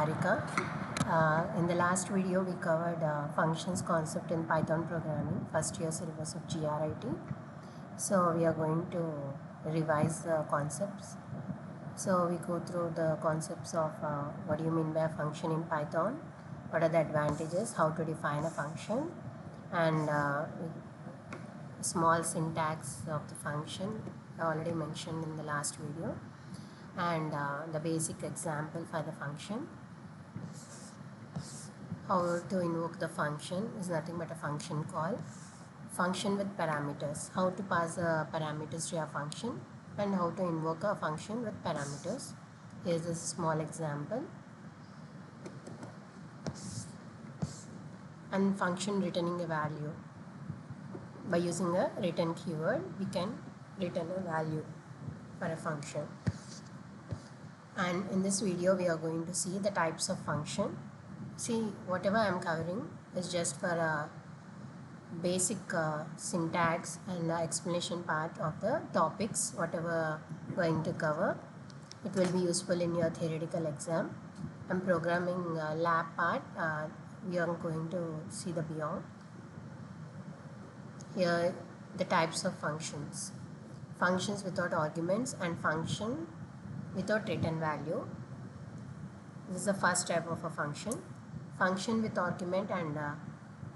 Chowdary.K. In the last video, we covered functions concept in Python programming, first year syllabus of GRIT. So we are going to revise the concepts. So we go through the concepts of what do you mean by a function in Python, what are the advantages, how to define a function, and small syntax of the function I already mentioned in the last video, and the basic example for the function. How to invoke the function is nothing but a function call. Function with parameters. How to pass the parameters to a function and how to invoke a function with parameters. Here's a small example. And function returning a value. By using a return keyword, we can return a value for a function. And in this video, we are going to see the types of function. See, whatever I am covering is just for a basic syntax and the explanation part of the topics, whatever going to cover. It will be useful in your theoretical exam. And programming lab part, we are going to see the beyond. Here, the types of functions. Functions without arguments and function without return value. This is the first type of a function. Function with argument and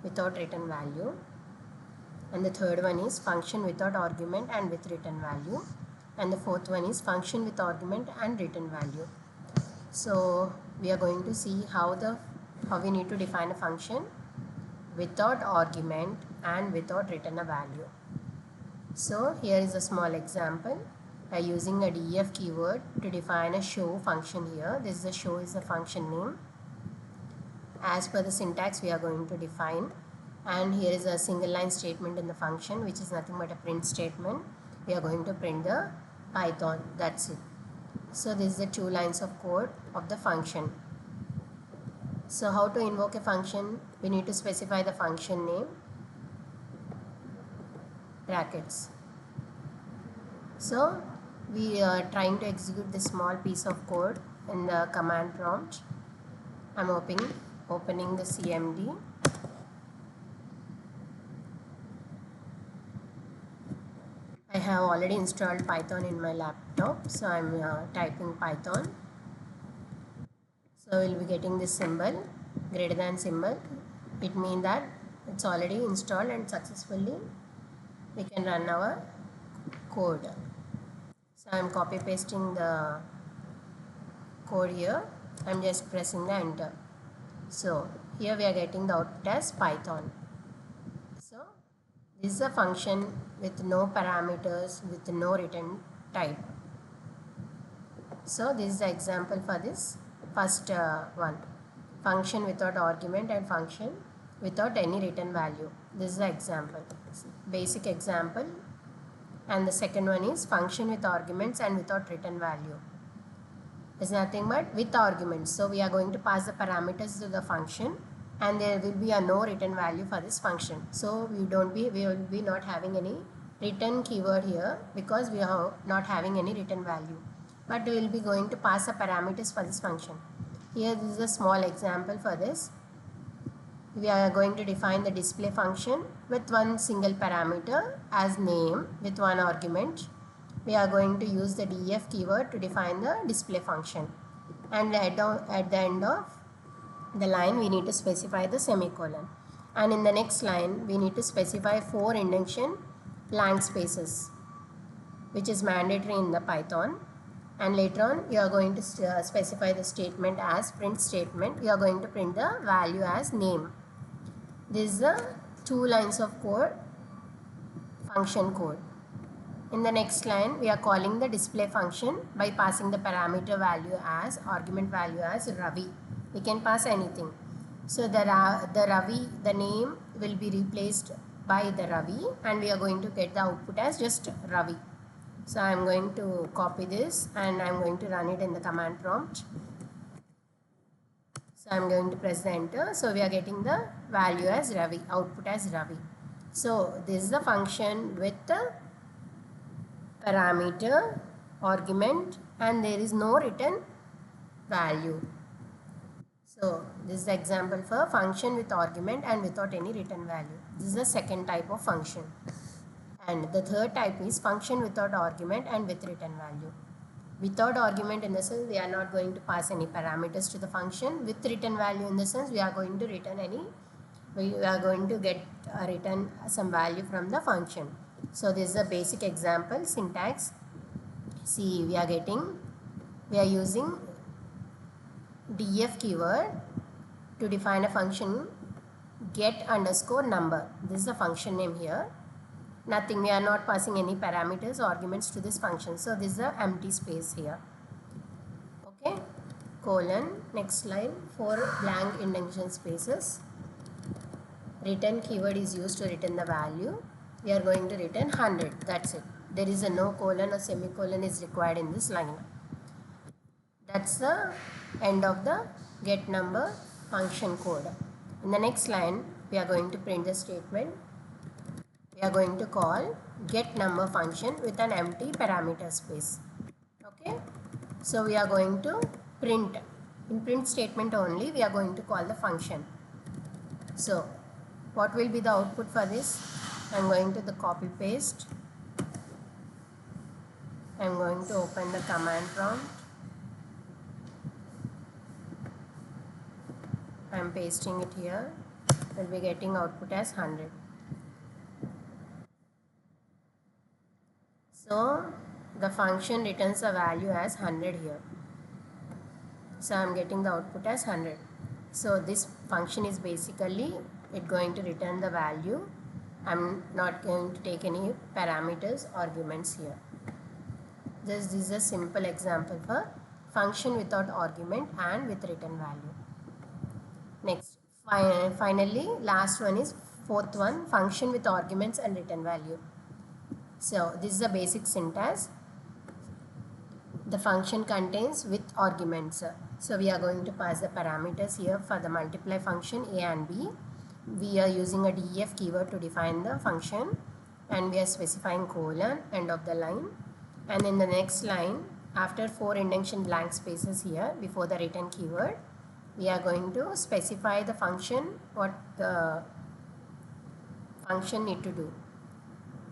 without return value. And the third one is function without argument and with return value. And the fourth one is function with argument and return value. So we are going to see how we need to define a function without argument and without return a value. So here is a small example. By using a def keyword to define a show function here. This is a show is a function name. As per the syntax, we are going to define, and here is a single line statement in the function, which is nothing but a print statement. We are going to print the Python, that's it. So this is the 2 lines of code of the function. So how to invoke a function? We need to specify the function name, brackets. So we are trying to execute this small piece of code in the command prompt. I'm opening the CMD. I have already installed Python in my laptop, so I'm typing Python. So we'll be getting this symbol, greater than symbol. It means that it's already installed and successfully we can run our code. So I'm copy pasting the code here. I'm just pressing the enter. So here we are getting the output as Python. So this is a function with no parameters, with no return type. So this is the example for this first one. Function without argument and function without any return value. This is the example, basic example. And the second one is function with arguments and without return value. Is nothing but with arguments. So we are going to pass the parameters to the function, and there will be a no return value for this function. So we will be not having any return keyword here because we are not having any return value. But we will be going to pass the parameters for this function. Here this is a small example for this. We are going to define the display function with one single parameter as name with one argument. We are going to use the def keyword to define the display function. And at the end of the line, we need to specify the semicolon. And in the next line, we need to specify 4 indentation blank spaces, which is mandatory in the Python. And later on, we are going to specify the statement as print statement. We are going to print the value as name. This is the 2 lines of code, function code. In the next line, we are calling the display function by passing the parameter value as, argument value as Ravi. We can pass anything. So the Ravi, the name will be replaced by the Ravi, and we are going to get the output as just Ravi. So I am going to copy this and I am going to run it in the command prompt. So I am going to press the enter. So we are getting the value as Ravi, output as Ravi. So this is the function with the parameter, argument, and there is no return value. So this is the example for function with argument and without any return value. This is the second type of function. And the third type is function without argument and with return value. Without argument in the sense we are not going to pass any parameters to the function. With return value in the sense we are going to return we are going to get return some value from the function. So this is a basic example syntax. See, we are using df keyword to define a function get underscore number. This is the function name here. Nothing, we are not passing any parameters or arguments to this function. So this is the empty space here. Okay, colon, next line, 4 blank indentation spaces. Return keyword is used to return the value. We are going to return 100. That's it. There is a no colon or semicolon is required in this line. That's the end of the get number function code. In the next line, we are going to print the statement. We are going to call get number function with an empty parameter space. Okay. So we are going to print. In print statement only, we are going to call the function. So what will be the output for this? I am going to the copy paste. I am going to open the command prompt. I am pasting it here. I will be getting output as 100. So the function returns a value as 100 here. So I am getting the output as 100. So this function is basically going to return the value. I am not going to take any parameters, arguments here. This is a simple example for function without argument and with return value. Next, finally, last one is fourth one, function with arguments and return value. So this is a basic syntax. The function contains with arguments. So we are going to pass the parameters here for the multiply function a and b. We are using a def keyword to define the function and we are specifying colon end of the line. And in the next line, after 4 indentation blank spaces here before the return keyword, we are going to specify the function, what the function need to do,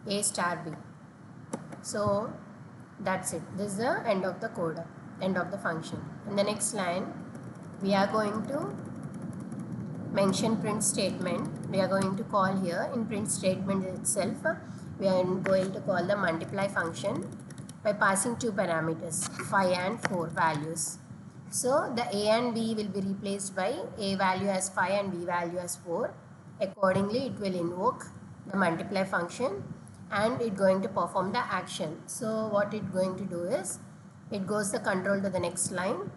a star b. So that's it. This is the end of the code, end of the function. In the next line, we are going to mention print statement. We are going to call here in print statement itself. We are going to call the multiply function by passing 2 parameters, 5 and 4 values. So the a and b will be replaced by a value as 5 and b value as 4. Accordingly, it will invoke the multiply function and it going to perform the action. So what it going to do is, it goes the control to the next line.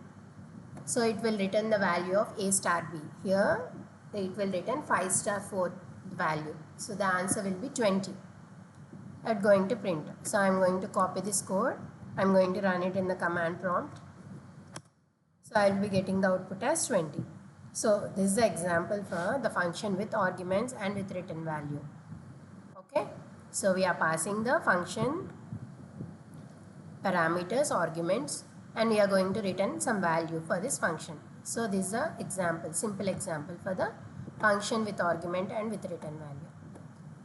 So it will return the value of a star b. Here it will return 5 star 4 value. So the answer will be 20. I'm going to print. So I'm going to copy this code. I'm going to run it in the command prompt. So I will be getting the output as 20. So this is the example for the function with arguments and with return value. Okay. So we are passing the function parameters, arguments, and we are going to return some value for this function. So this is an example, simple example for the function with argument and with return value.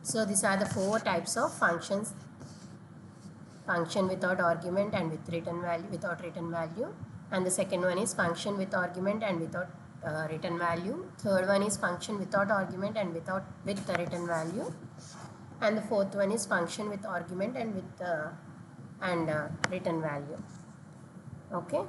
So these are the 4 types of functions: function without argument and with return value, without return value. And the second one is function with argument and without return value. Third one is function without argument and with the return value. And the fourth one is function with argument and with return value. Okay.